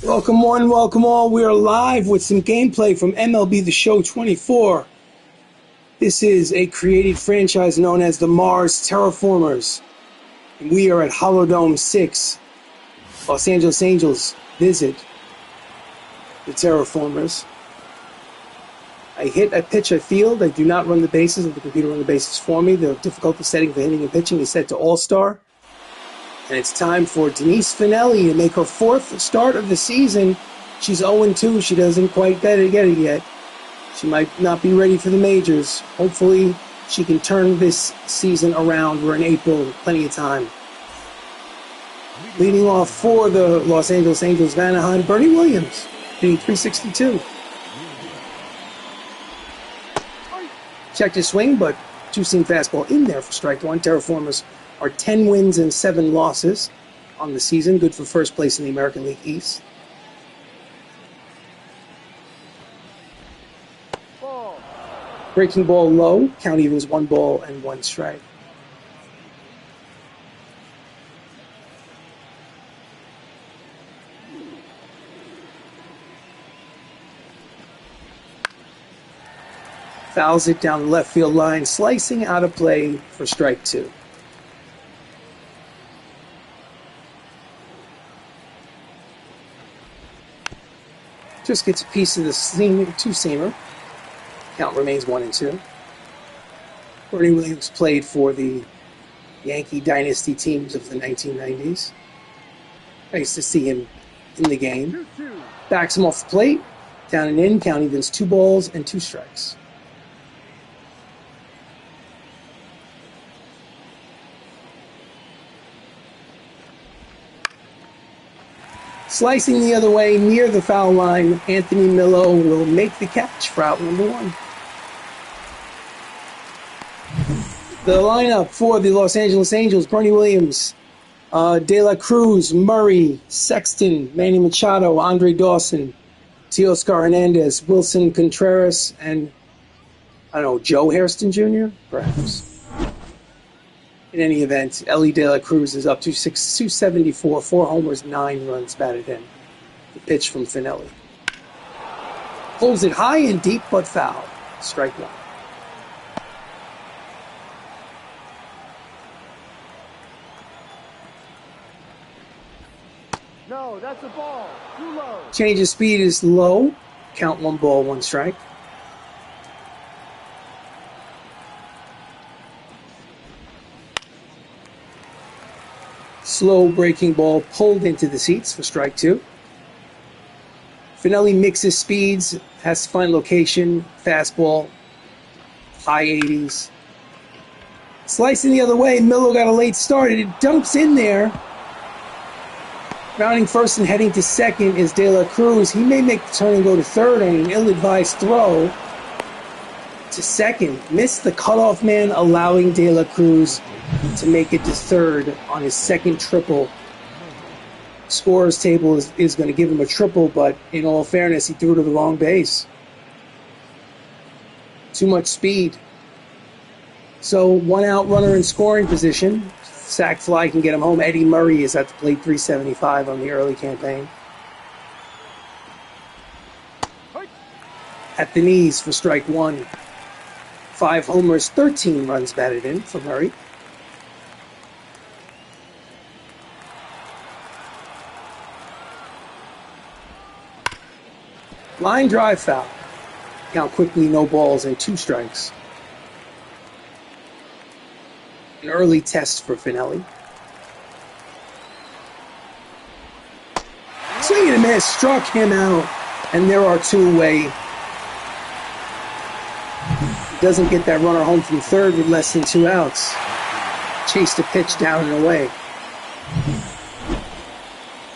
Welcome one, welcome all. We are live with some gameplay from MLB The Show 24. This is a created franchise known as the Mars Terraformers. And we are at Holodome 6. Los Angeles Angels visit the Terraformers. I hit, I pitch, I field. I do not run the bases. Let the computer run the bases for me. The difficulty setting for hitting and pitching is set to All-Star. And it's time for Denise Finelli to make her fourth start of the season. She's 0-2. She doesn't quite get it yet. She might not be ready for the majors. Hopefully, she can turn this season around. We're in April. Plenty of time. Leading off for the Los Angeles Angels of Anaheim, Bernie Williams, hitting .362. Checked his swing, but two-seam fastball in there for strike one. Terraformers are 10 wins and 7 losses on the season. Good for first place in the American League East. Breaking ball low. Count evens 1 ball and 1 strike. Fouls it down the left field line, slicing out of play for strike 2. Just gets a piece of the two-seamer. Count remains 1-2. Bernie Williams played for the Yankee dynasty teams of the 1990s. Nice to see him in the game. Backs him off the plate. Down and in. Count evens 2 balls and 2 strikes. Slicing the other way near the foul line, Anthony Millo will make the catch for out number 1. The lineup for the Los Angeles Angels: Bernie Williams, De La Cruz, Murray, Sexton, Manny Machado, Andre Dawson, Teoscar Hernandez, Wilson Contreras, and, I don't know, Joe Hairston Jr., perhaps. In any event, Ellie De La Cruz is up to 274, 4 homers, 9 runs batted in. The pitch from Finelli. Pulls it high and deep, but foul. Strike 1. No, that's a ball. Too low. Change of speed is low. Count 1 ball, 1 strike. Slow breaking ball pulled into the seats for strike 2. Finelli mixes speeds, has to find location, fastball, high 80s. Slicing the other way, Millo got a late start, and it dumps in there. Rounding first and heading to second is De La Cruz. He may make the turn and go to third on an ill-advised throw to second. Missed the cutoff man, allowing De La Cruz to make it to third on his second triple. Scorer's table is going to give him a triple, but in all fairness, he threw to the wrong base. Too much speed. So 1 out, runner in scoring position. Sac fly can get him home. Eddie Murray is at the plate, .375 on the early campaign. At the knees for strike 1. 5 homers, 13 runs batted in for Murray. Line drive foul. Count quickly, no balls and 2 strikes. An early test for Finelli. Swing and a miss, struck him out, and there are 2 away. Doesn't get that runner home from third with less than 2 outs. Chased a pitch down and away.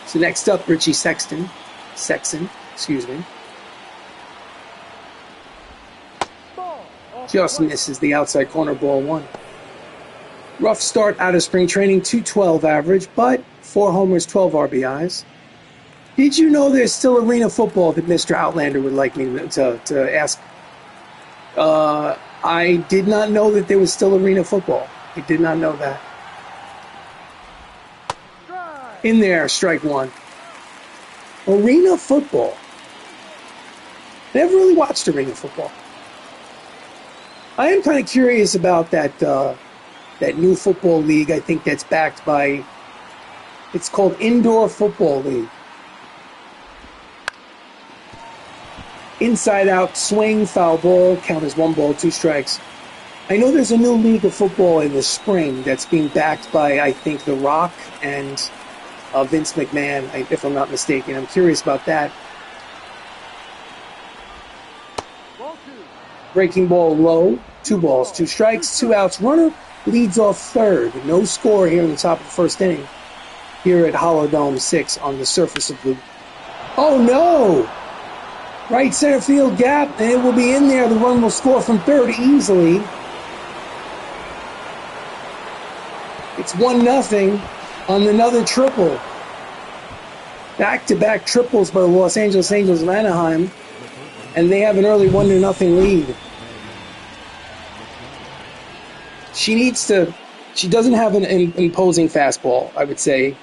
So next up, Richie Sexton, excuse me. Just misses the outside corner, ball 1. Rough start out of spring training, .212 average, but 4 homers, 12 RBIs. Did you know there's still arena football that Mr. Outlander would like me to ask? I did not know that there was still arena football. I did not know that. In there, strike 1. Arena football. Never really watched arena football. I am kind of curious about that that new football league. I think that's backed by. It's called Indoor Football League. Inside out swing, foul ball, count as 1 ball, 2 strikes. I know there's a new league of football in the spring that's being backed by, I think, The Rock and Vince McMahon, if I'm not mistaken. I'm curious about that. Breaking ball low, 2 balls, 2 strikes, 2 outs. Runner leads off third. No score here in the top of the first inning. Here at Holodome 6 on the surface of the... Oh no! Right center field gap, and it will be in there. The run will score from third easily. It's 1-0 on another triple. Back-to-back triples by the Los Angeles Angels of Anaheim, and they have an early 1-0 lead. She doesn't have an imposing fastball, I would say.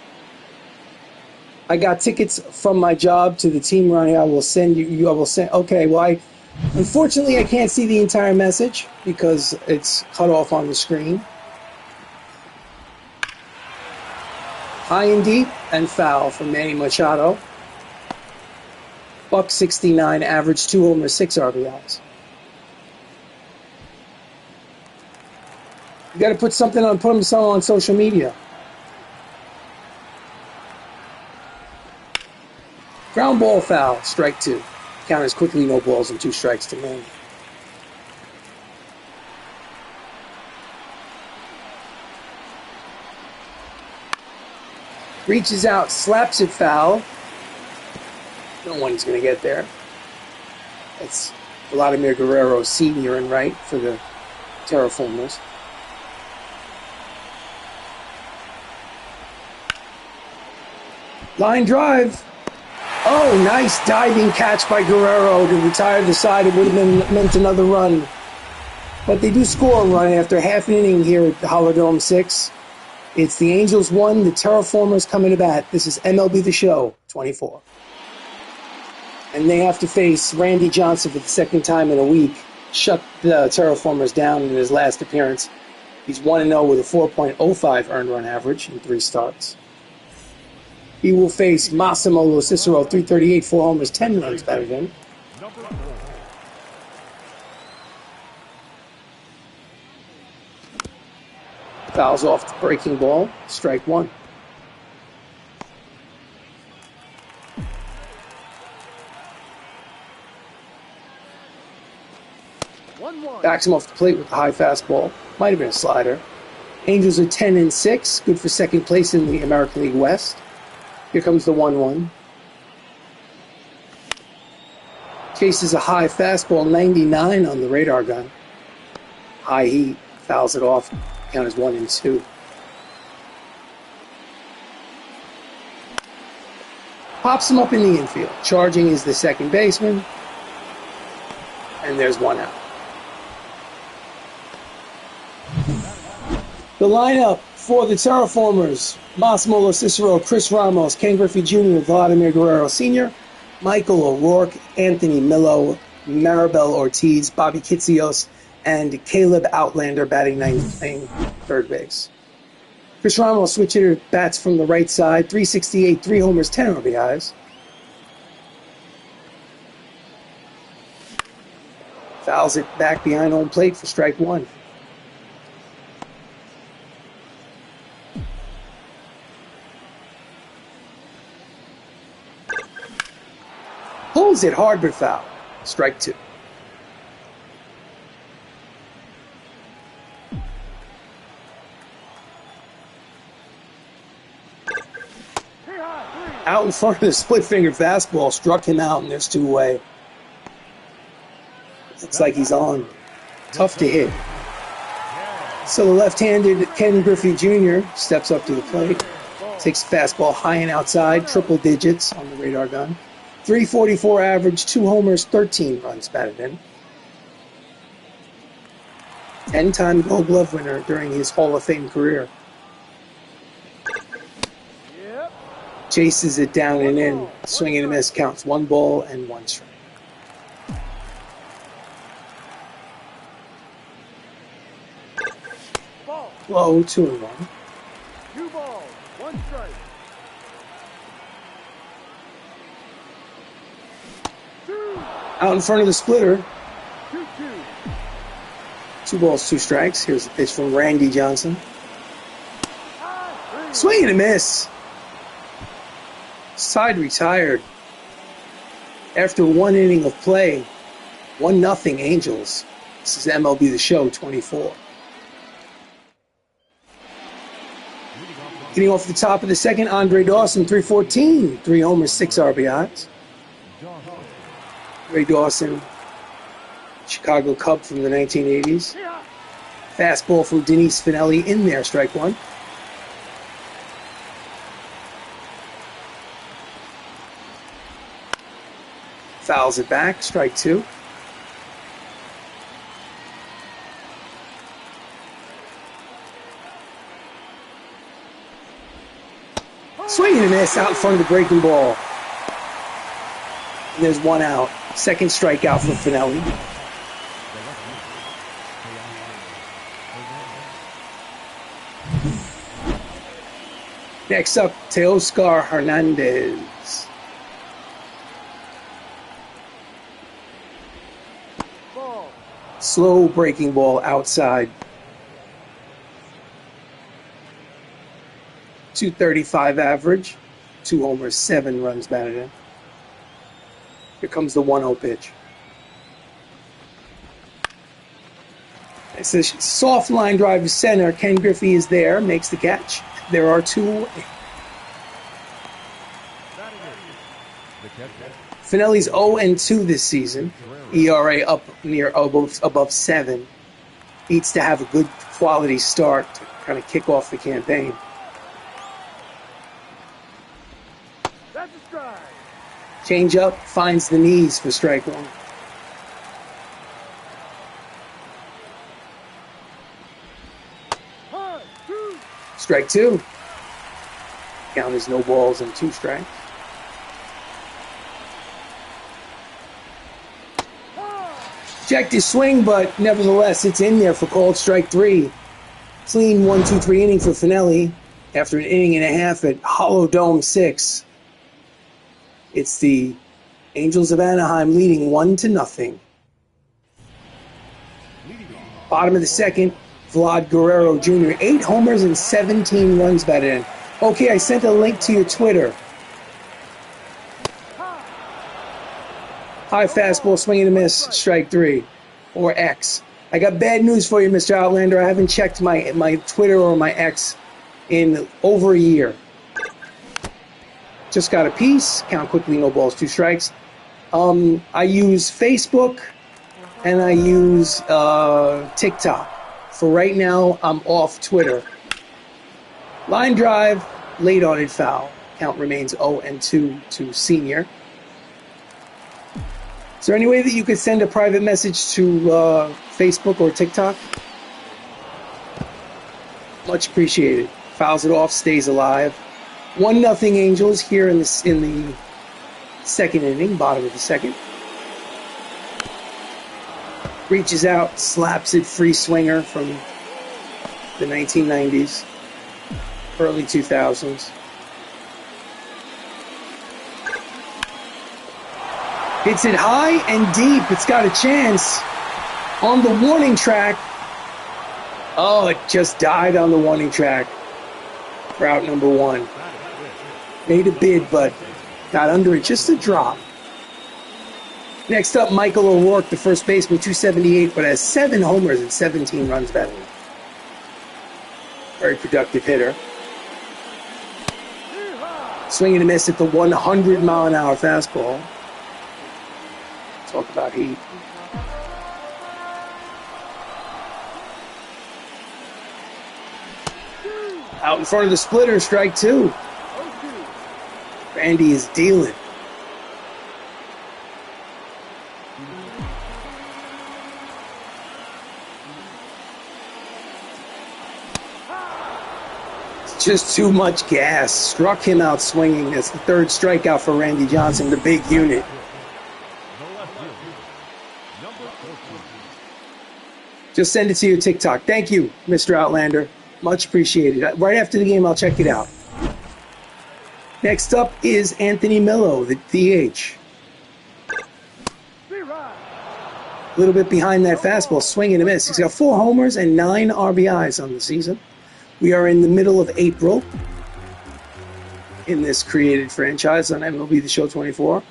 I got tickets from my job to the team running. I will send you. Okay, well, unfortunately, I can't see the entire message because it's cut off on the screen. High and deep and foul from Manny Machado. .69 average, 2 homers, 6 RBIs. You got to put something on social media. Ground ball foul, strike 2. Count as quickly, no balls and 2 strikes to Manny. Reaches out, slaps it foul. No one's going to get there. It's Vladimir Guerrero Sr. and right for the Terraformers. Line drive. Oh, nice diving catch by Guerrero to retire the side. It would have meant another run. But they do score a run after half an inning here at the Holodome 6. It's the Angels 1, the Terraformers coming to bat. This is MLB The Show 24. And they have to face Randy Johnson for the second time in a week. Shut the Terraformers down in his last appearance. He's 1-0 with a 4.05 earned run average in 3 starts. He will face Massimo Lo Cicero, 338, 4 homers, 10 runs batted in. Fouls off the breaking ball, strike 1. Backs him off the plate with the high fastball. Might have been a slider. Angels are 10-6, good for second place in the American League West. Here comes the 1-1. Chases a high fastball, 99 on the radar gun. High heat, fouls it off. Count as 1-2. Pops him up in the infield. Charging is the second baseman. And there's 1 out. The lineup for the Terraformers: Massimo Lo Cicero, Chris Ramos, Ken Griffey Jr., Vladimir Guerrero Sr., Michael O'Rourke, Anthony Millo, Maribel Ortiz, Bobby Kitzios, and Caleb Outlander batting 9th, playing third base. Chris Ramos, switch hitter, bats from the right side, 368, 3 homers, 10 RBIs. Fouls it back behind home plate for strike 1. Pulls it hard but foul. Strike 2. Out in front of the split finger fastball, struck him out, and there's 2 away. Looks like he's on. Tough to hit. So the left-handed Ken Griffey Jr. steps up to the plate, takes the fastball high and outside, triple digits on the radar gun. 344 average, 2 homers, 13 runs batted in. 10-time Gold Glove winner during his Hall of Fame career. Chases it down and in. Swing and a miss. Counts 1 ball and 1 strike. Ball. Low, 2-1. 2 balls, 1 strike. 2. Out in front of the splitter. 2-2. 2 balls, 2 strikes. Here's the pitch from Randy Johnson. Swing and a miss. Side retired. After 1 inning of play, 1-0 Angels. This is MLB The Show 24. Getting off the top of the second, Andre Dawson, 314. 3 homers, 6 RBIs. Ray Dawson, Chicago Cub from the 1980s. Fastball from Denise Finelli in there, strike 1. Fouls it back, strike 2. Swing and a miss out in front of the breaking ball. And there's 1 out. Second strikeout for Finelli. Next up, Teoscar Hernandez. Ball. Slow breaking ball outside. 235 average. 2 homers, 7 runs batted in. Here comes the 1-0 pitch. It's a soft line drive to center. Ken Griffey is there, makes the catch. There are 2 away. Finelli's 0-2 this season. ERA up near above 7. Needs to have a good quality start to kind of kick off the campaign. That's a strike. Change up, finds the knees for strike 1. Strike 2. Count is no balls and 2 strikes. Checked his swing, but nevertheless, it's in there for called strike 3. Clean 1-2-3 inning for Finelli after an inning and a half at Hollow Dome 6. It's the Angels of Anaheim leading 1-0. Bottom of the second, Vlad Guerrero Jr. 8 homers and 17 runs batted in. Okay, I sent a link to your Twitter. High fastball, swing and a miss, strike 3, or X. I got bad news for you, Mr. Outlander. I haven't checked my Twitter or my X in over a year. Just got a piece. Count quickly, no balls, 2 strikes. I use Facebook and I use TikTok. For right now, I'm off Twitter. Line drive, late on it, foul. Count remains 0-2 to Senior. Is there any way that you could send a private message to Facebook or TikTok? Much appreciated. Fouls it off, stays alive. 1-0 Angels here in the second inning, bottom of the second. Reaches out, slaps it, free swinger from the 1990s, early 2000s. Hits it high and deep. It's got a chance on the warning track. Oh, it just died on the warning track for out number 1. Made a bid, but got under it just a drop. Next up, Michael O'Rourke, the first baseman, 278, but has 7 homers and 17 runs batted in. Very productive hitter. Swing and a miss at the 100-mile-an-hour fastball. Talk about heat. Out in front of the splitter, strike 2. Randy is dealing. Just too much gas. Struck him out swinging. That's the third strikeout for Randy Johnson, the big unit. Just send it to your TikTok. Thank you, Mr. Outlander. Much appreciated. Right after the game, I'll check it out. Next up is Anthony Millo, the DH. A little bit behind that fastball, swing and a miss. He's got 4 homers and 9 RBIs on the season. We are in the middle of April in this created franchise on MLB The Show 24.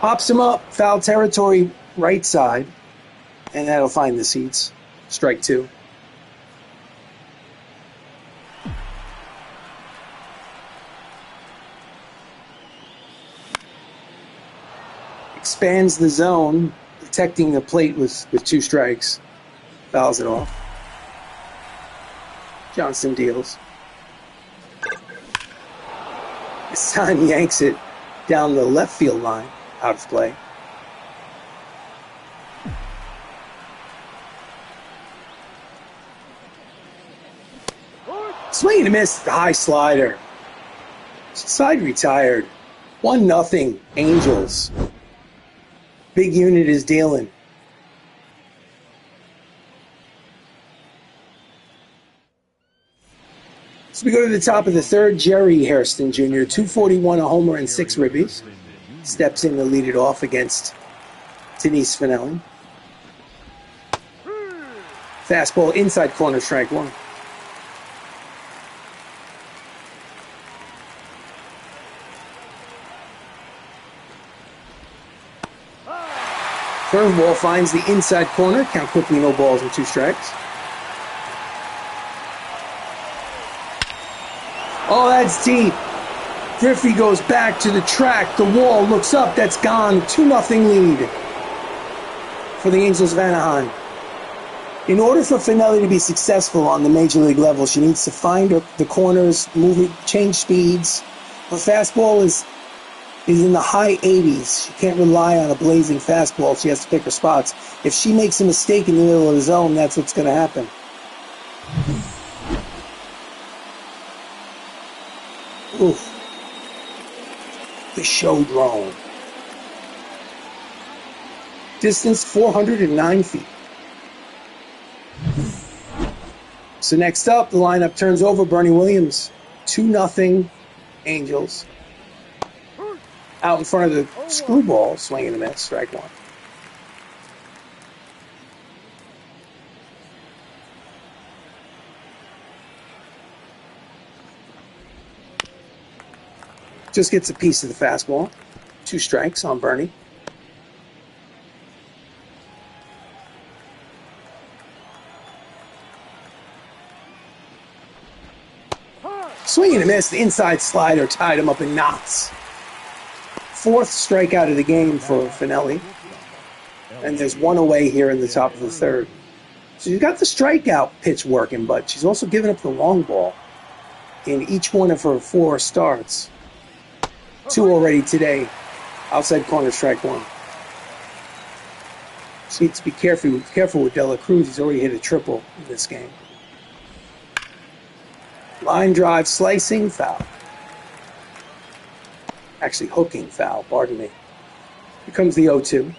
Pops him up, foul territory, right side, and that'll find the seats. Strike 2. Expands the zone, protecting the plate with 2 strikes. Fouls it off. Johnston deals. This time yanks it down the left field line, out of play. Swing and a miss, the high slider. Side retired. 1-0 Angels. Big unit is dealing. So we go to the top of the third. Jerry Hairston Jr., 241, a homer, and 6 ribbies. Steps in to lead it off against Denise Finelli. Fastball inside corner, strike 1. Curveball finds the inside corner. Count quickly, no balls and 2 strikes. Oh, that's deep. Griffey goes back to the track. The wall looks up. That's gone. 2-0 lead for the Angels of Anaheim. In order for Finelli to be successful on the major league level, she needs to find the corners, move it, change speeds. Her fastball is in the high 80s. She can't rely on a blazing fastball. She has to pick her spots. If she makes a mistake in the middle of the zone, that's what's going to happen. Oof. The show drone. Distance 409 feet. So next up, the lineup turns over. Bernie Williams, 2-0 Angels. Out in front of the screwball, swing and a miss, strike 1. Just gets a piece of the fastball. 2 strikes on Bernie. Swing and a miss. The inside slider tied him up in knots. 4th strikeout of the game for Finelli. And there's 1 away here in the top of the 3rd. So she's got the strikeout pitch working, but she's also given up the long ball in each one of her 4 starts. 2 already today. Outside corner, strike 1. She needs to be careful with Dela Cruz. He's already hit a triple in this game. Line drive, slicing, foul. Actually, hooking foul, pardon me. Here comes the 0-2.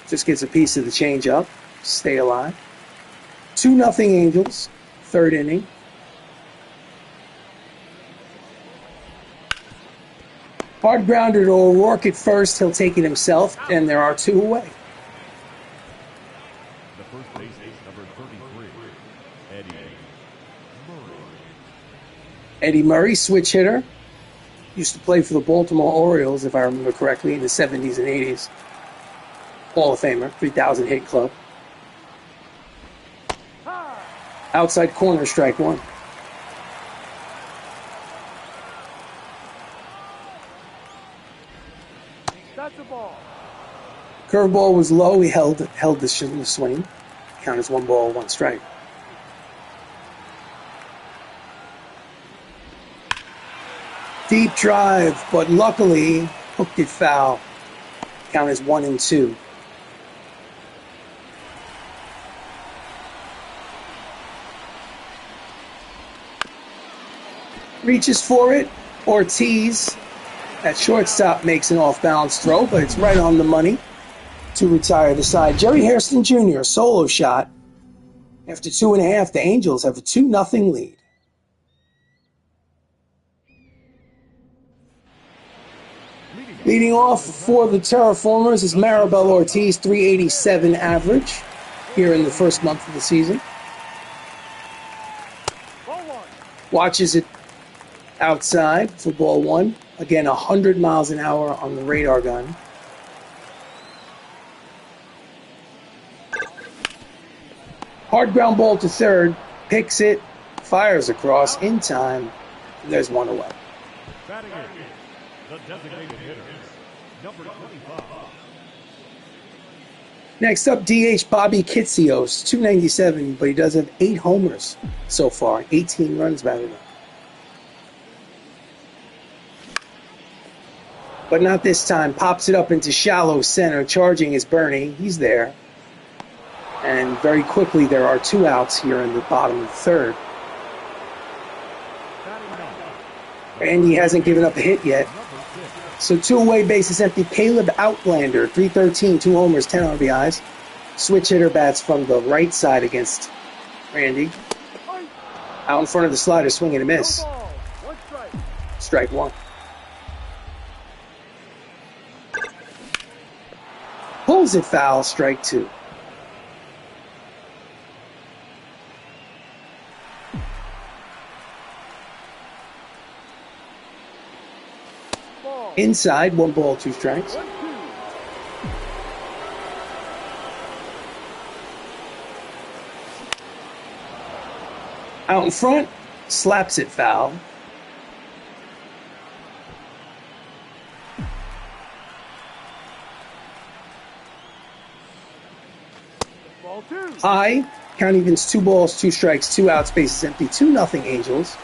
Just gets a piece of the changeup. Stay alive. 2-0 Angels, 3rd inning. Hard grounder to O'Rourke at first. He'll take it himself, and there are 2 away. The first base is number 33, Eddie Murray. Eddie Murray, switch hitter. Used to play for the Baltimore Orioles, if I remember correctly, in the 70s and 80s. Hall of Famer, 3,000 hit club. Outside corner, strike 1. That's the ball. Curveball was low. He held the swing. Count as 1 ball, 1 strike. Deep drive, but luckily hooked it foul. Count as 1-2. reaches for it. Ortiz at shortstop makes an off-balance throw, but it's right on the money to retire the side. Jerry Hairston Jr., solo shot. After 2.5, the Angels have a 2-0 lead. Leading off for the Terraformers is Maribel Ortiz, 387 average here in the first month of the season. Watches it outside for ball one. Again, 100 miles an hour on the radar gun. Hard ground ball to third, picks it, fires across in time, and there's one away. Batting in, the designated hitter, number 25. Next up, DH Bobby Kitsios, 297, but he does have 8 homers so far, 18 runs batted in. But not this time. Pops it up into shallow center. Charging is Bernie. He's there. And very quickly, there are 2 outs here in the bottom of the third. And he hasn't given up a hit yet. So 2 away, bases empty. Caleb Outlander, 313, 2 homers, 10 RBIs. Switch hitter bats from the right side against Randy. Out in front of the slider, swing and a miss. Strike one. Pulls it foul, strike 2. Inside, 1 ball, 2 strikes. Out in front, slaps it foul. High, count evens, 2 balls, 2 strikes, 2 outs, bases empty, 2-0 Angels.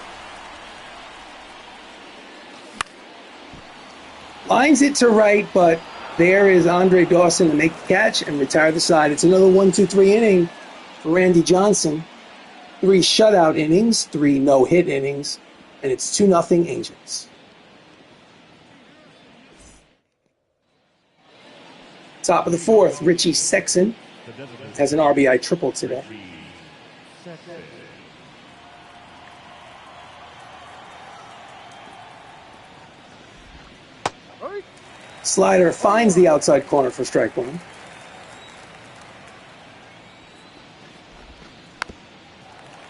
Lines it to right, but there is Andre Dawson to make the catch and retire the side. It's another 1-2-3 inning for Randy Johnson. 3 shutout innings, 3 no-hit innings, and it's 2-0 Angels. Top of the 4th, Richie Sexson has an RBI triple today. Slider finds the outside corner for strike 1.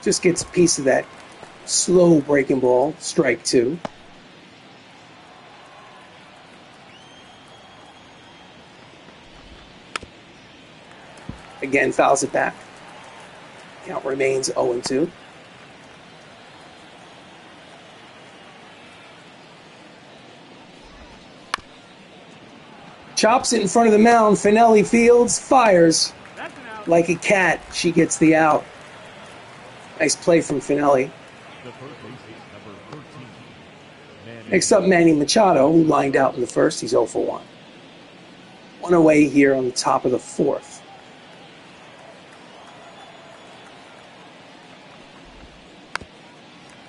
Just gets a piece of that slow breaking ball, strike 2. Again, fouls it back. Count remains 0-2. Chops it in front of the mound. Finelli fields, fires like a cat. She gets the out. Nice play from Finelli. Next up, Manny Machado, who lined out in the first. He's 0 for 1. 1 away here on the top of the 4th.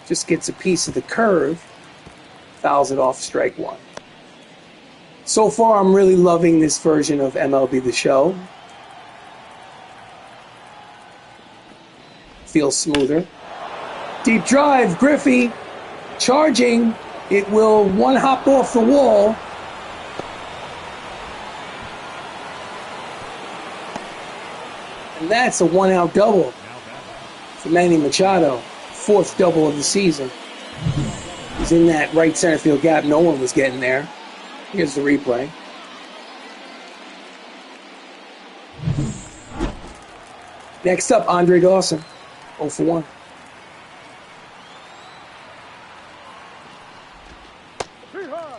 Just gets a piece of the curve. Fouls it off, strike 1. So far, I'm really loving this version of MLB The Show. Feels smoother. Deep drive, Griffey charging. It will one hop off the wall. And that's a 1-out double for Manny Machado. 4th double of the season. He's in that right center field gap. No one was getting there. Here's the replay. Next up, Andre Dawson. 0 for 1.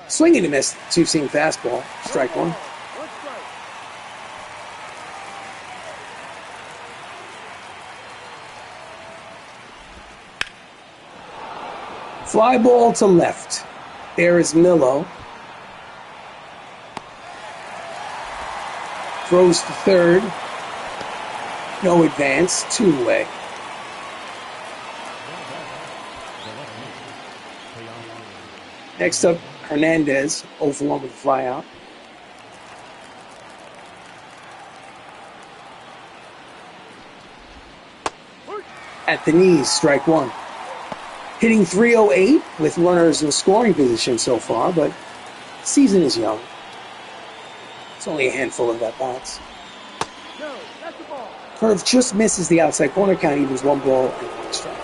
Swing and a miss. 2-seam fastball. Strike 1. Fly ball to left. There is Millo. Throws to third. No advance. 2 away. Next up, Hernandez, 0 for 1 with a fly out. At the knees, strike 1. Hitting .308 with runners in scoring position so far, but the season is young. It's only a handful of at-bats. Curve just misses the outside corner, count evens 1 ball and 1 strike.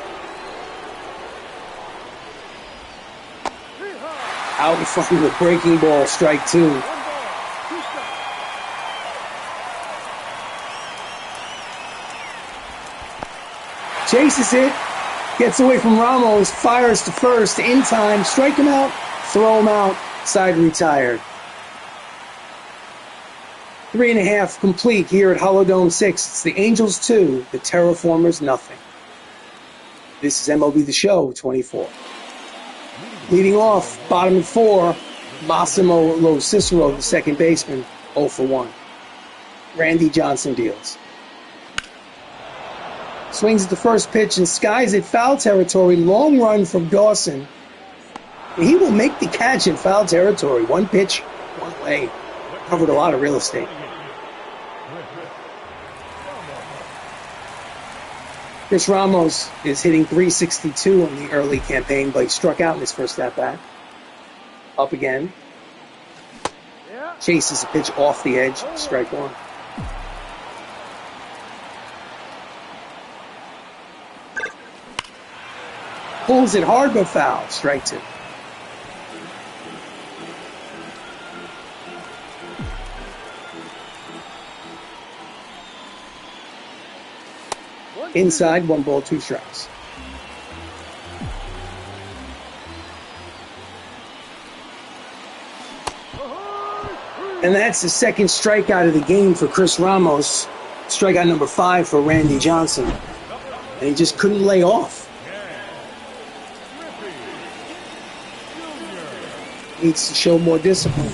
Out in front with breaking ball, strike 2. Chases it, gets away from Ramos, fires to first, in time, strike him out, throw him out, side retired. 3.5 complete here at Holodome 6. It's the Angels 2, the Terraformers nothing. This is MLB The Show 24. Leading off, bottom of 4, Massimo Lo Cicero, the second baseman, 0 for 1. Randy Johnson deals. Swings at the first pitch and skies at foul territory. Long run from Dawson. He will make the catch in foul territory. 1 pitch, 1 way. Covered a lot of real estate. Chris Ramos is hitting .362 on the early campaign, but he struck out in his first at-bat. Up again. Chases a pitch off the edge, strike 1. Pulls it hard but foul, strike 2. Inside, 1 ball, 2 strikes. And that's the second strikeout of the game for Chris Ramos. Strikeout number 5 for Randy Johnson. And he just couldn't lay off. Needs to show more discipline.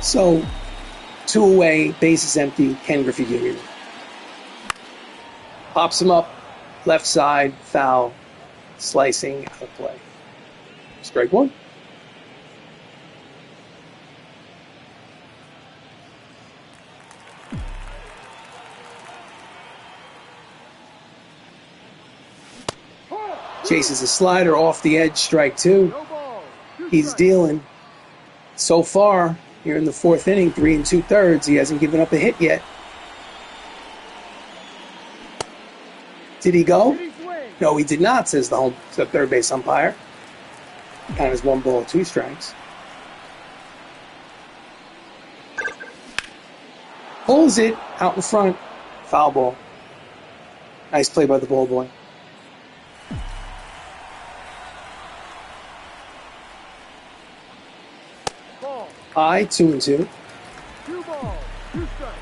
So, 2 away, bases empty, Ken Griffey Jr. Pops him up, left side, foul, slicing, out of play. Strike 1. Chases a slider off the edge, strike 2. He's dealing. So far, here in the 4th inning, 3 2/3, he hasn't given up a hit yet. Did he go? No, he did not, says the third base umpire. Count is 1 ball, 2 strikes. Pulls it out in front. Foul ball. Nice play by the ball boy. High, 2 2. 2 balls, 2 strikes.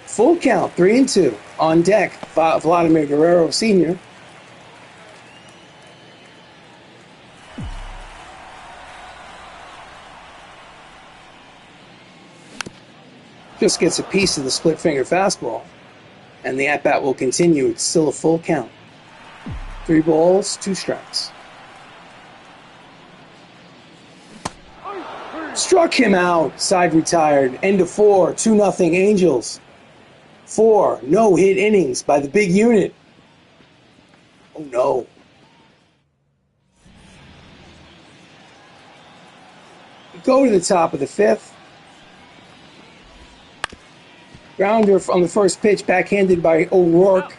Full count, 3 2. On deck, Vladimir Guerrero Sr. Just gets a piece of the split finger fastball. And the at-bat will continue. It's still a full count. 3 balls, 2 strikes. Struck him out. Side retired. End of 4. 2-0 Angels. 4 no-hit innings by the big unit. Oh no. We go to the top of the 5th. Grounder on the first pitch, backhanded by O'Rourke.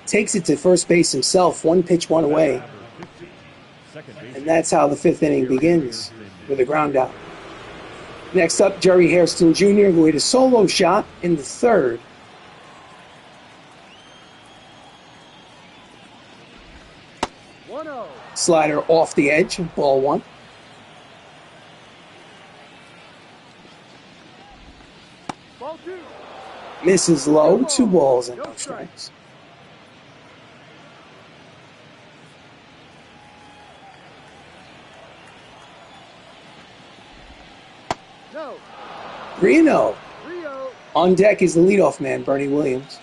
Takes it to first base himself. 1 pitch, 1 away. And that's how the 5th inning begins, with a ground out. Next up, Jerry Hairston Jr., who hit a solo shot in the 3rd. Slider off the edge, ball 1. Ball 2. Misses low, 2 balls and no strikes. No. 3-0. 3-0. On deck is the leadoff man, Bernie Williams.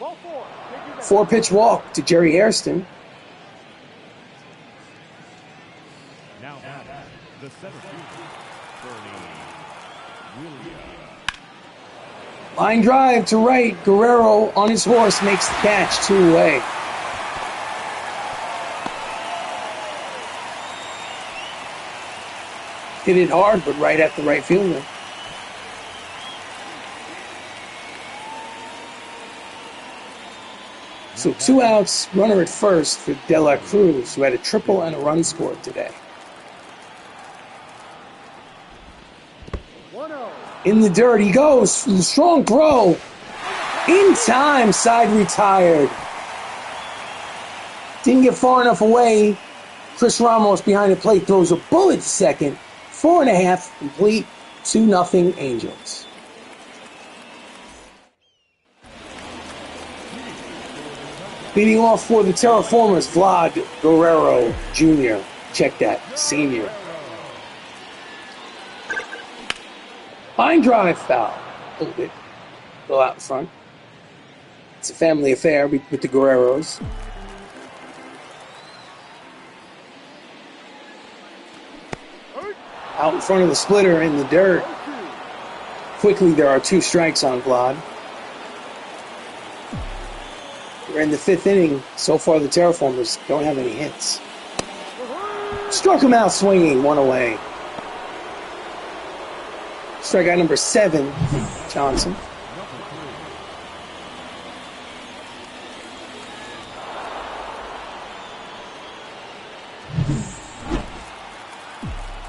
Ball 4. Take your man. 4-pitch walk to Jerry Hairston. Now batter, the center fielder, Bernie Williams. Line drive to right. Guerrero on his horse makes the catch, 2 away. Hit it hard, but right at the right fielder. So 2 outs, runner at first for De La Cruz, who had a triple and a run scored today. 1-0. In the dirt he goes. Strong throw. In time, side retired. Didn't get far enough away. Chris Ramos behind the plate throws a bullet to second. 4.5 complete. 2-0 Angels. Leading off for the Terraformers, Vlad Guerrero Jr. Check that, senior. Line drive foul. A little bit. Go out in front. It's a family affair with the Guerreros. Out in front of the splitter in the dirt. Quickly, there are 2 strikes on Vlad. We're in the 5th inning. So far, the Terraformers don't have any hits. Struck him out swinging, 1 away. Strikeout number 7, Johnson.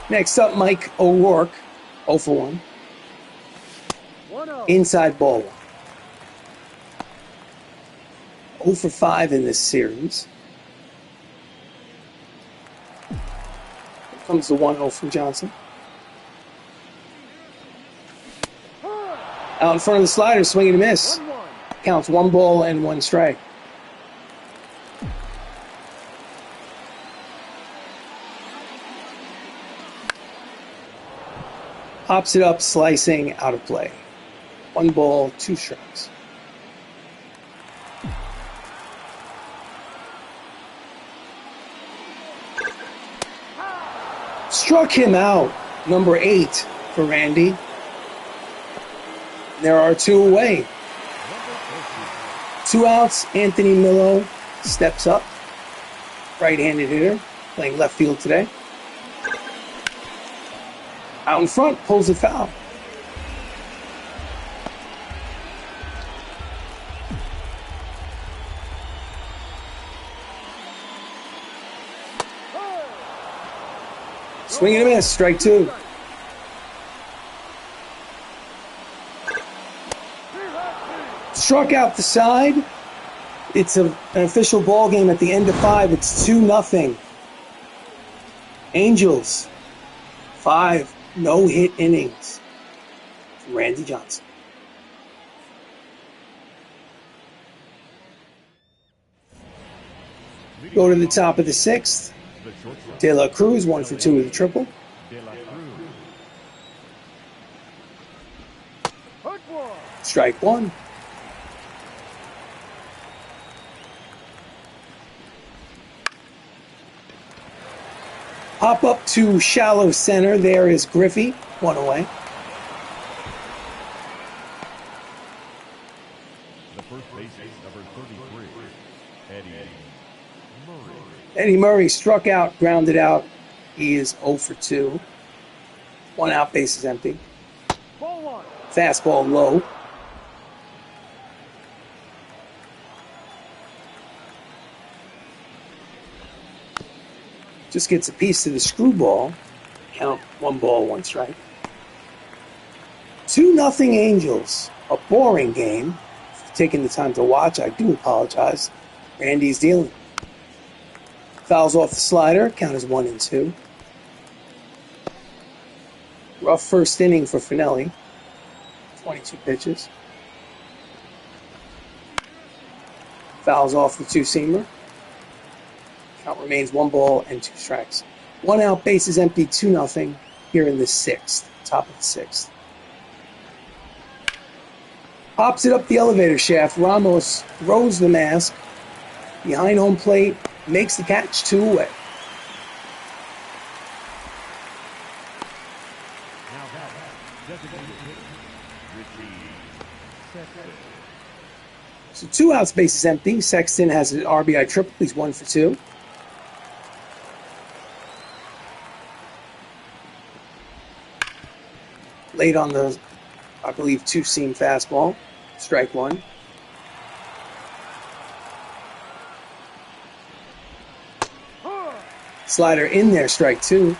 Next up, Mike O'Rourke, 0 for 1. 1-0. Inside ball 1. 0 for 5 in this series. Here comes the 1-0 from Johnson. Out in front of the slider, swing and a miss. 1-1. Counts 1 ball and 1 strike. Pops it up, slicing, out of play. 1 ball, 2 strikes. Struck him out. Number 8 for Randy. There are 2 away. 2 outs. Anthony Millo steps up. Right-handed hitter, playing left field today. Out in front, pulls it foul. Swing and a miss, strike 2. Struck out the side. It's an official ball game at the end of 5. It's 2-0. Angels, 5 no-hit innings from Randy Johnson. Go to the top of the 6th. De La Cruz, 1 for 2 with a triple. Strike 1. Hop up to shallow center. There is Griffey, 1 away. The first baseman, number 33, Eddie Murray. Eddie Murray struck out, grounded out. He is 0 for 2. 1 out, base is empty. Ball 1. Fastball low. Just gets a piece of the screwball. Count 1 ball, 1 strike. 2-0 Angels. A boring game. If you're taking the time to watch, I do apologize. Randy's dealing. Fouls off the slider. Count is 1 and 2. Rough first inning for Finelli. 22 pitches. Fouls off the 2-seamer. Count remains 1 ball and 2 strikes. 1 out, base is empty, 2-0 here in the 6th, top of the 6th. Pops it up the elevator shaft. Ramos throws the mask behind home plate, makes the catch, 2 away. Now that designated hitter, Richie Sexton. So 2 outs, bases empty. Sexton has an RBI triple. He's 1 for 2. Late on the, I believe, 2-seam fastball. Strike 1. Slider in there, strike 2.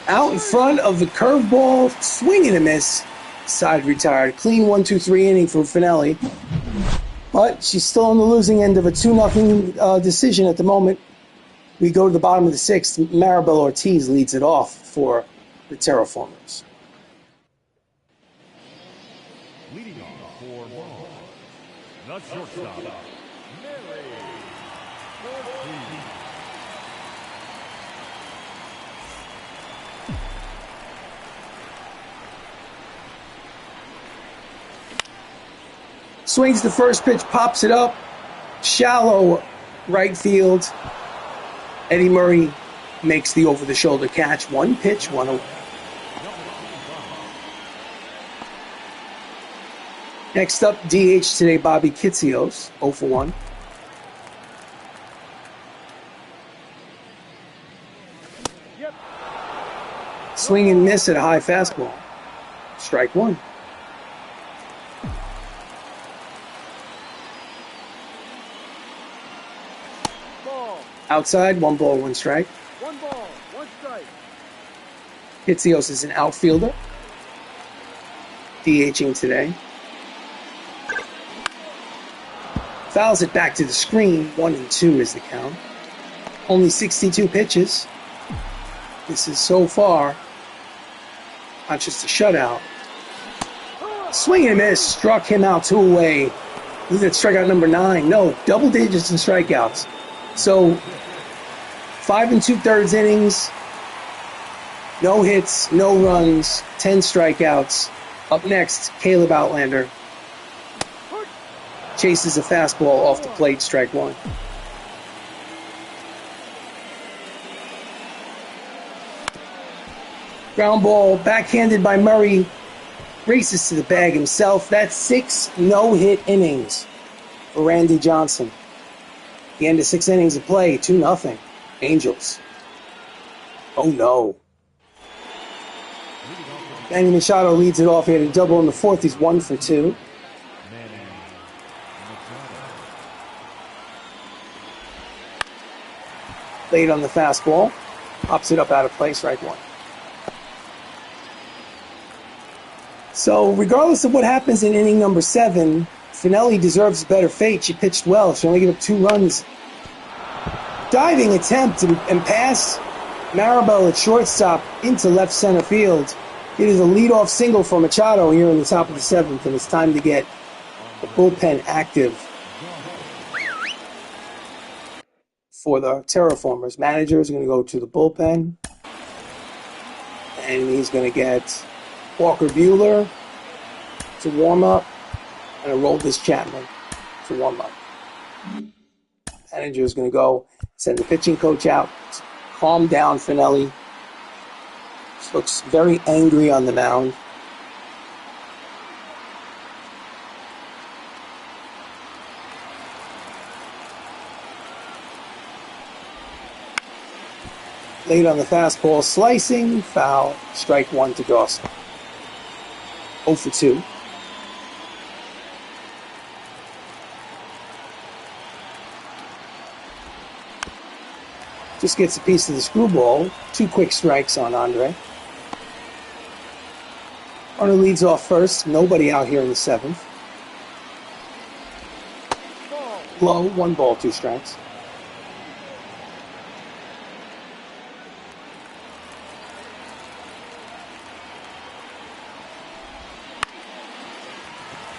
Out in front of the curveball, swing and a miss. Side retired. Clean 1-2-3 inning for Finelli. But she's still on the losing end of a 2-0 decision at the moment. We go to the bottom of the 6th. Maribel Ortiz leads it off for the Terraformers. Leading off for Mars, the shortstop, Mary Ortiz. Swings the first pitch, pops it up. Shallow right field. Eddie Murray makes the over-the-shoulder catch. 1 pitch, 1 away. Next up, DH today, Bobby Kitsios, 0 for 1. Swing and miss at a high fastball. Strike 1. Outside, 1 ball, 1 strike. 1 ball, 1 strike. Kitsios is an outfielder. DHing today. Fouls it back to the screen. 1-2 is the count. Only 62 pitches. This is so far not just a shutout. Swing and a miss. Struck him out 2 away. Look at strikeout number 9. No, double digits in strikeouts. So 5 2/3 innings. No hits, no runs, 10 strikeouts. Up next, Caleb Outlander chases a fastball off the plate, strike 1. Ground ball, backhanded by Murray, races to the bag himself. That's 6 no-hit innings for Randy Johnson. The end of 6 innings of play, 2-0. Angels. Oh no. Manny Machado leads it off. He had a double in the 4th. He's 1 for 2. Late on the fastball. Pops it up out of play, strike 1. So regardless of what happens in inning number 7, Finelli deserves a better fate. She pitched well. She only gave up 2 runs. Diving attempt and pass Maribel at shortstop into left center field. It is a leadoff single for Machado here in the top of the 7th, and it's time to get the bullpen active for the Terraformers. Manager is going to go to the bullpen, and he's going to get Walker Buehler to warm up and Aroldis Chapman to warm up. Manager is going to go send the pitching coach out, calm down Finelli. She looks very angry on the mound. Late on the fastball, slicing, foul, strike 1 to Dawson. 0 for 2. Just gets a piece of the screwball. 2 quick strikes on Andre. Arno leads off first. Nobody out here in the 7th. Low, 1 ball, 2 strikes.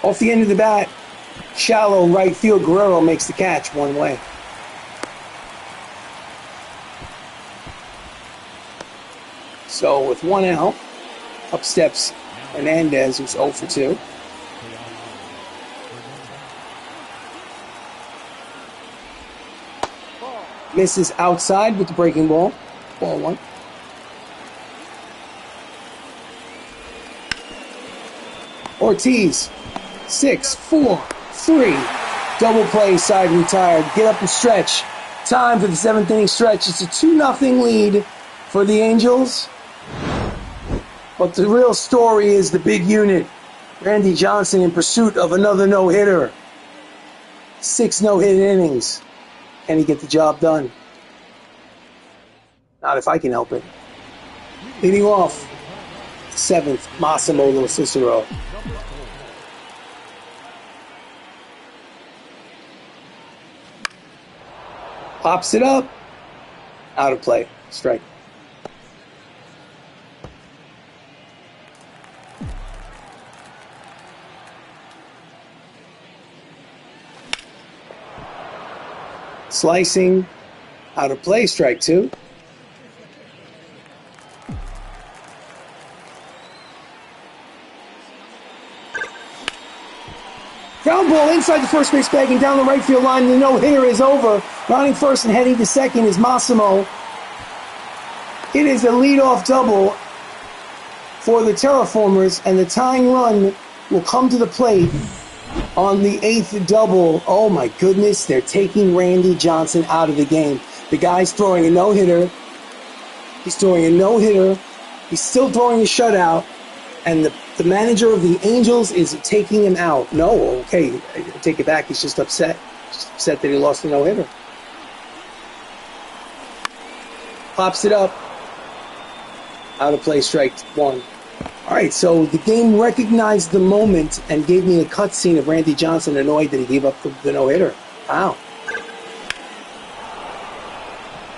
Off the end of the bat, shallow right field, Guerrero makes the catch 1 way. So with 1 out, up steps Hernandez, who's 0 for 2. Misses outside with the breaking ball. Ball 1. Ortiz, 6, 4, 3. Double play, side retired. Get up and stretch. Time for the 7th inning stretch. It's a 2-0 lead for the Angels. But the real story is the big unit. Randy Johnson in pursuit of another no-hitter. 6 no-hit innings. Can he get the job done? Not if I can help it. Leading off, 7th, Massimo Lo Cicero. Pops it up. Out of play. Strike. Slicing. Out of play. Strike 2. Ground ball inside the first base bag and down the right field line. The no-hitter is over. Rounding first and heading to second is Massimo. It is a leadoff double for the Terraformers, and the tying run will come to the plate on the 8th double. Oh my goodness, they're taking Randy Johnson out of the game. The guy's throwing a no-hitter. He's throwing a no-hitter. He's still throwing a shutout, and the manager of the Angels is taking him out. No, okay, I take it back. He's just upset. Just upset that he lost a no-hitter. Pops it up. Out of play, strike 1. All right, so the game recognized the moment and gave me a cutscene of Randy Johnson annoyed that he gave up the no-hitter. Wow.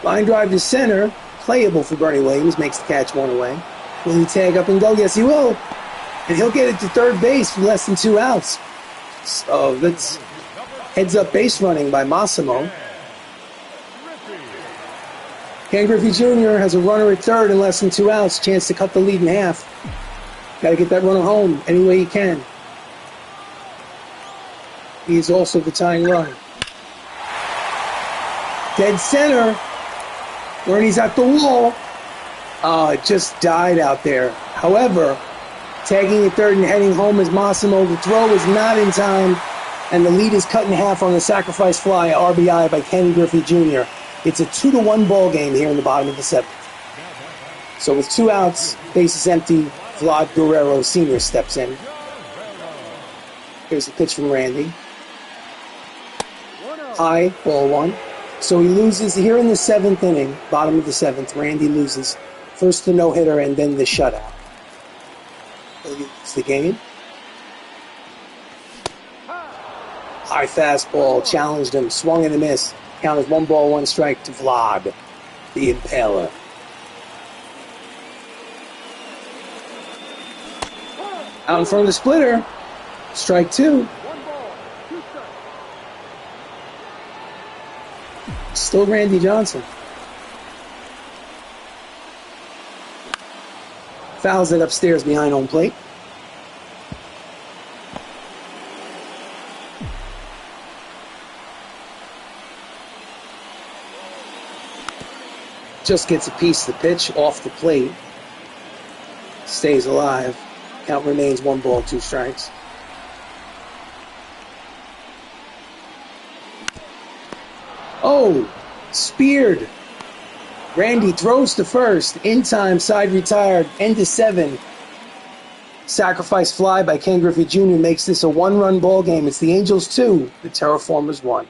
Line drive to center. Playable for Bernie Williams. Makes the catch 1 away. Will he tag up and go? Yes, he will. And he'll get it to third base with less than 2 outs. So that's heads-up base running by Massimo. Ken Griffey Jr. has a runner at third and less than 2 outs. Chance to cut the lead in half. Got to get that runner home any way he can. He is also the tying run. Dead center. Bernie's at the wall. It just died out there. However, tagging at third and heading home is Massimo. The throw is not in time, and the lead is cut in half on the sacrifice fly RBI by Ken Griffey Jr. It's a 2-1 ball game here in the bottom of the 7th. So with 2 outs, bases empty, Vlad Guerrero Sr. steps in. Here's a pitch from Randy. High, ball 1. So he loses here in the 7th inning, bottom of the 7th. Randy loses first the no-hitter and then the shutout. It's the game. High fastball, challenged him, swung and a miss. Count is 1 ball, 1 strike to Vlad, the Impaler. Out in front of the splitter, strike 2. Still Randy Johnson. Fouls it upstairs behind home plate. Just gets a piece of the pitch off the plate. Stays alive. Count remains 1 ball, 2 strikes. Oh, speared. Randy throws to first. In time, side retired. End to 7. Sacrifice fly by Ken Griffey Jr. makes this a 1-run ball game. It's the Angels 2, the Terraformers 1.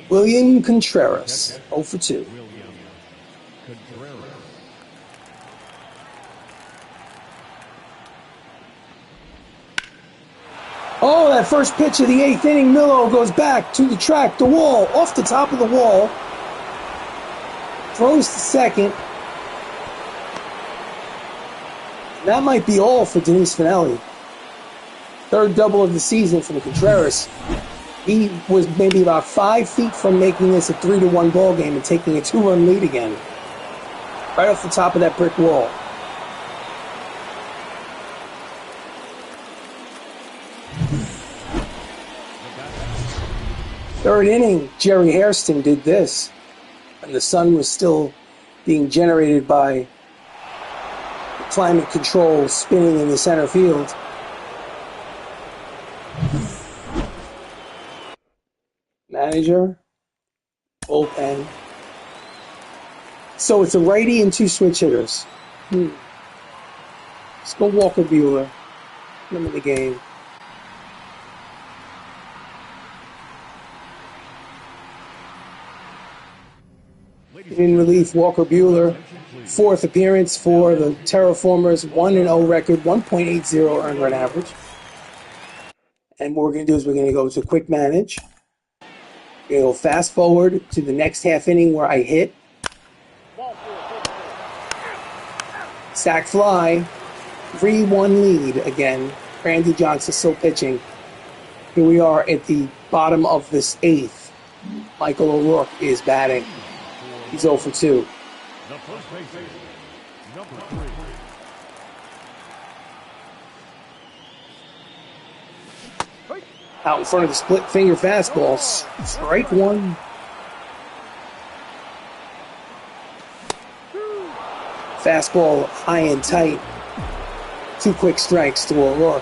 William Contreras, 0 for 2. Oh, that first pitch of the 8th inning, Millo goes back to the track, the wall, off the top of the wall. Throws to second. That might be all for Denise Finelli. 3rd double of the season from Contreras. He was maybe about 5 feet from making this a 3-1 ball game and taking a 2-run lead again. Right off the top of that brick wall. Third inning, Jerry Hairston did this. And the sun was still being generated by climate control spinning in the center field. Manager, bullpen. So it's a righty and 2 switch hitters. Let's go Walker Buehler. Put him in the game. In relief, Walker Buehler, 4th appearance for the Terraformers, 1-0 record, 1.80 earned run average. And what we're going to do is we're going to go to quick manage. We're going to go fast forward to the next half inning where I hit. Sack fly, 3-1 lead again. Randy Johnson still pitching. Here we are at the bottom of this 8th. Michael O'Rourke is batting. He's 0 for 2. The first baseman, number 3. Out in front of the split finger fastball. Strike 1. Fastball high and tight. 2 quick strikes to O'Rourke.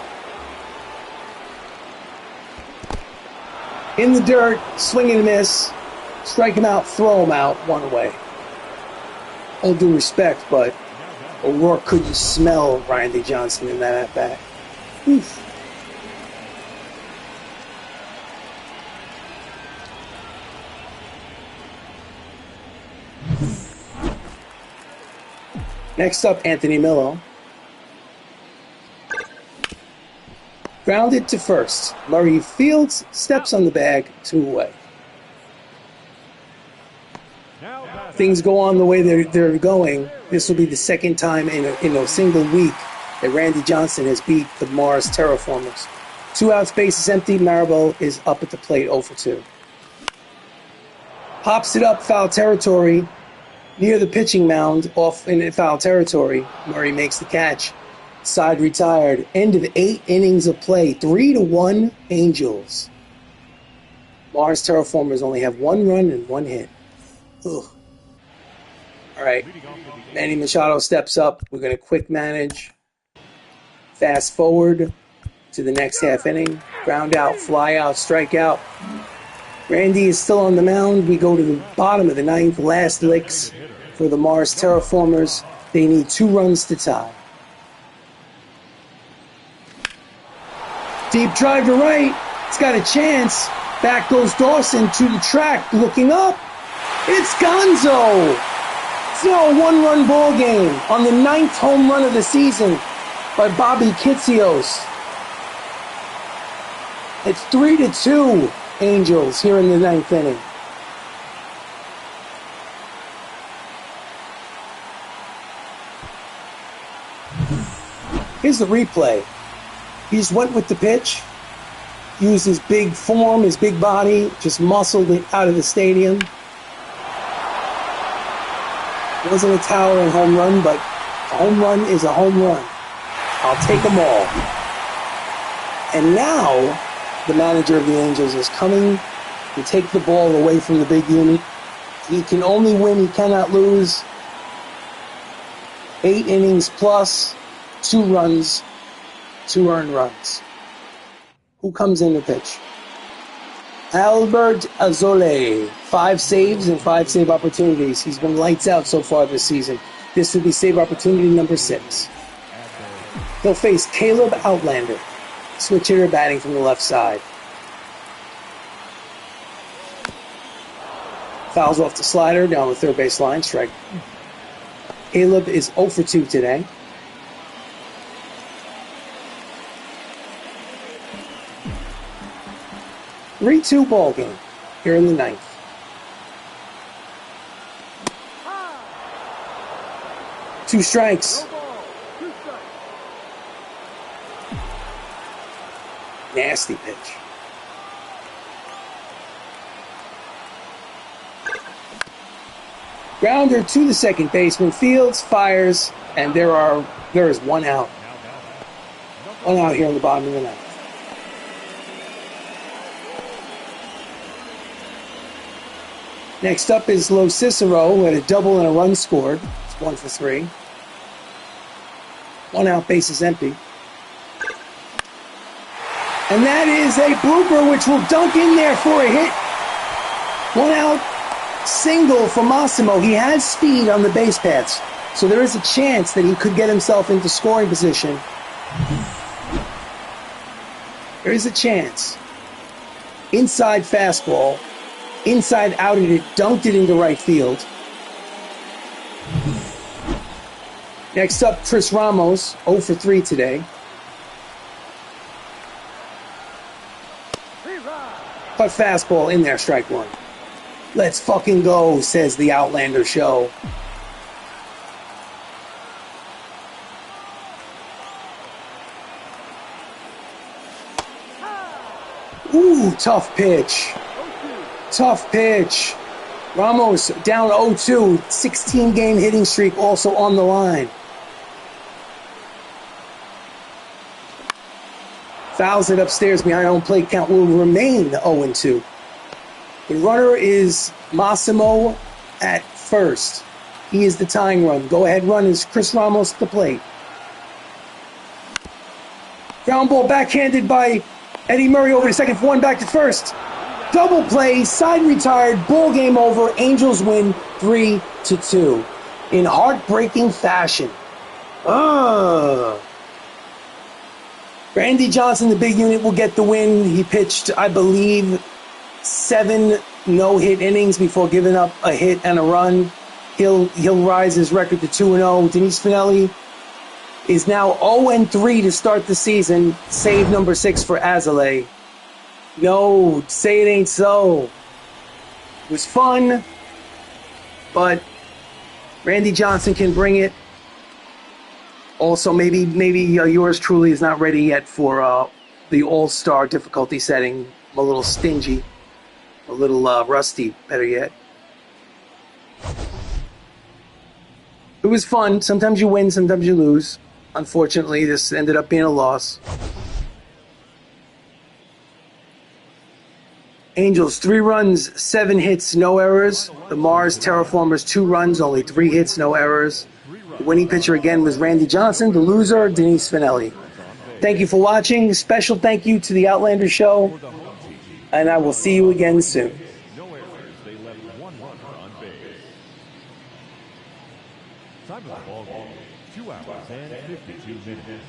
In the dirt, swing and a miss. Strike him out, throw him out, 1 away. All due respect, but O'Rourke couldn't smell Randy Johnson in that at-bat. Oof. Next up, Anthony Millo. Grounded to first. Murray Fields steps on the bag, 2 away. Things go on the way they're going. This will be the second time in a single week that Randy Johnson has beat the Mars Terraformers. 2 outs, bases empty. Maribel is up at the plate, 0 for 2. Pops it up, foul territory. Near the pitching mound, off in foul territory. Murray makes the catch. Side retired. End of 8 innings of play. 3-1 Angels. Mars Terraformers only have 1 run and 1 hit. Ugh. All right. Manny Machado steps up. We're going to quick manage. Fast forward to the next half inning. Ground out, fly out, strike out. Randy is still on the mound. We go to the bottom of the 9th. Last licks for the Mars Terraformers. They need 2 runs to tie. Deep drive to right. It's got a chance. Back goes Dawson to the track, looking up. It's Gonzo. It's now a 1-run ball game on the 9th home run of the season by Bobby Kitsios. It's 3-2 Angels here in the 9th inning. Here's the replay. He just went with the pitch, used his big form, his big body, just muscled it out of the stadium. It wasn't a towering home run, but a home run is a home run. I'll take them all. And now, the manager of the Angels is coming to take the ball away from the big unit. He can only win, he cannot lose. 8 innings plus, 2 runs, 2 earned runs. Who comes in to pitch? Albert Azole, 5 saves and 5 save opportunities. He's been lights out so far this season. This will be save opportunity number 6. He'll face Caleb Outlander, switch hitter batting from the left side. Fouls off the slider down the third base line, strike. Caleb is 0 for 2 today. Three-2 ball game here in the 9th. Two strikes. Nasty pitch. Grounder to the second baseman. Fields fires, and there is one out. One out here in the bottom of the ninth. Next up is Lo Cicero, who had a double and a run scored. It's 1 for 3. One out, bases empty. And that is a blooper which will dunk in there for a hit. One out single for Massimo. He has speed on the base paths, so there is a chance that he could get himself into scoring position. There is a chance. Inside fastball. Inside outed it, dunked it into right field. Next up, Chris Ramos, 0 for 3 today. Cut fastball in there, strike one. Let's fucking go, says the Outlander show. Ooh, tough pitch. Tough pitch. Ramos down 0-2. 16-game hitting streak also on the line. Fouls it upstairs behind home plate. Count will remain 0-2. The runner is Massimo at first. He is the tying run. Go ahead run is Chris Ramos at the plate. Ground ball backhanded by Eddie Murray over to second for one, back to first. Double play, side retired, ball game over. Angels win 3-2 in heartbreaking fashion. Randy Johnson, the big unit, will get the win. He pitched, I believe, 7 no-hit innings before giving up a hit and a run. He'll rise his record to 2-0. Denise Finelli is now 0-3 to start the season. Save number 6 for Azalea. No, say it ain't so. It was fun, but Randy Johnson can bring it. Also, maybe yours truly is not ready yet for the all-star difficulty setting. I'm a little stingy, a little rusty, better yet. It was fun. Sometimes you win, sometimes you lose. Unfortunately, this ended up being a loss. Angels, 3 runs, 7 hits, no errors. The Mars Terraformers, 2 runs, only 3 hits, no errors. The winning pitcher again was Randy Johnson. The loser, Denise Finelli. Thank you for watching. Special thank you to the Outlander Show. And I will see you again soon. No errors. They left 1 runner on base. Time of the ball game, 2 hours and 52 minutes.